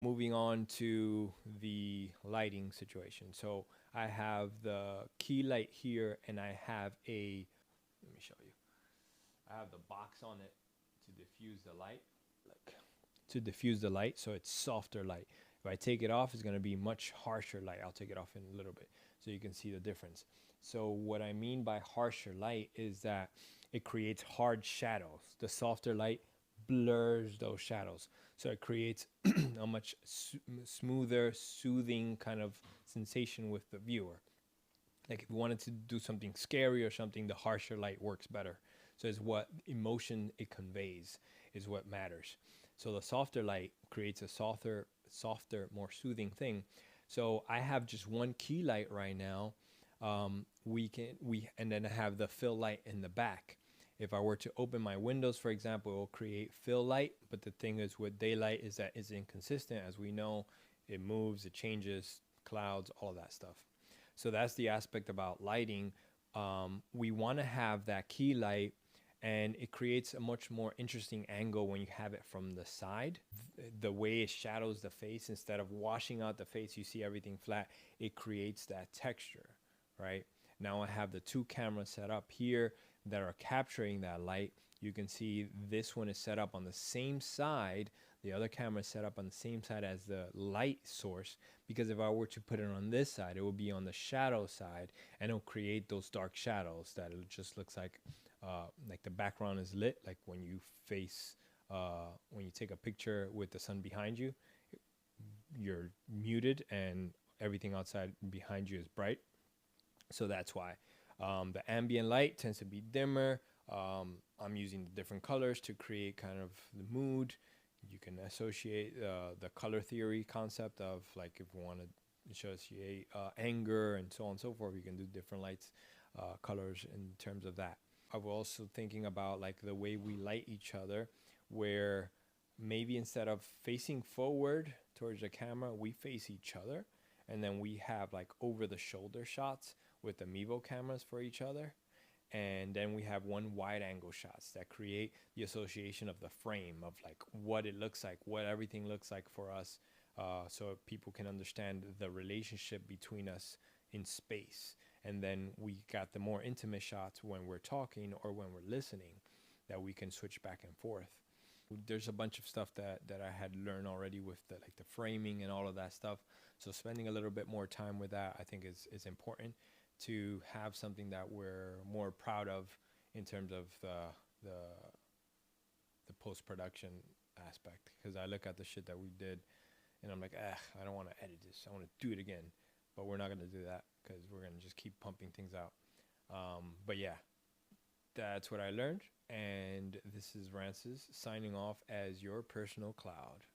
Moving on to the lighting situation. So I have the key light here, and I have let me show you. I have the box on it to diffuse the light. Look, to diffuse the light, so it's softer light. If I take it off, it's going to be much harsher light. I'll take it off in a little bit so you can see the difference. So what I mean by harsher light is that it creates hard shadows. The softer light blurs those shadows. So it creates a much smoother, soothing kind of sensation with the viewer. Like if you wanted to do something scary or something, the harsher light works better. So it's what emotion it conveys is what matters. So the softer light creates a softer, more soothing thing. So I have just one key light right now. And then I have the fill light in the back. If I were to open my windows, for example, it will create fill light. But the thing is with daylight is that it's inconsistent. As we know, it moves, it changes, clouds, all of that stuff. So that's the aspect about lighting. We want to have that key light, and it creates a much more interesting angle when you have it from the side. The way it shadows the face, instead of washing out the face, you see everything flat, it creates that texture, right? Now I have the two cameras set up here that are capturing that light. You can see this one is set up on the same side. The other camera is set up on the same side as the light source, because if I were to put it on this side, it will be on the shadow side, and it'll create those dark shadows that it just looks like the background is lit, like when you when you take a picture with the sun behind you, you're muted and everything outside behind you is bright. So that's why. The ambient light tends to be dimmer. I'm using the different colors to create kind of the mood. You can associate the color theory concept of, like, if we want to associate anger and so on and so forth, we can do different lights, colors in terms of that. I was also thinking about like the way we light each other, where maybe instead of facing forward towards the camera, we face each other, and then we have like over the shoulder shots with the Mevo cameras for each other. And then we have one wide angle shots that create the association of the frame of like what it looks like, what everything looks like for us, so people can understand the relationship between us in space. And then we got the more intimate shots when we're talking or when we're listening, that we can switch back and forth. There's a bunch of stuff that I had learned already with the framing and all of that stuff. So spending a little bit more time with that, I think is important to have something that we're more proud of in terms of the post-production aspect. Because I look at the shit that we did and I'm like, I don't want to edit this. I want to do it again. But we're not going to do that because we're going to just keep pumping things out. But yeah, that's what I learned. And this is Rances signing off as your personal cloud.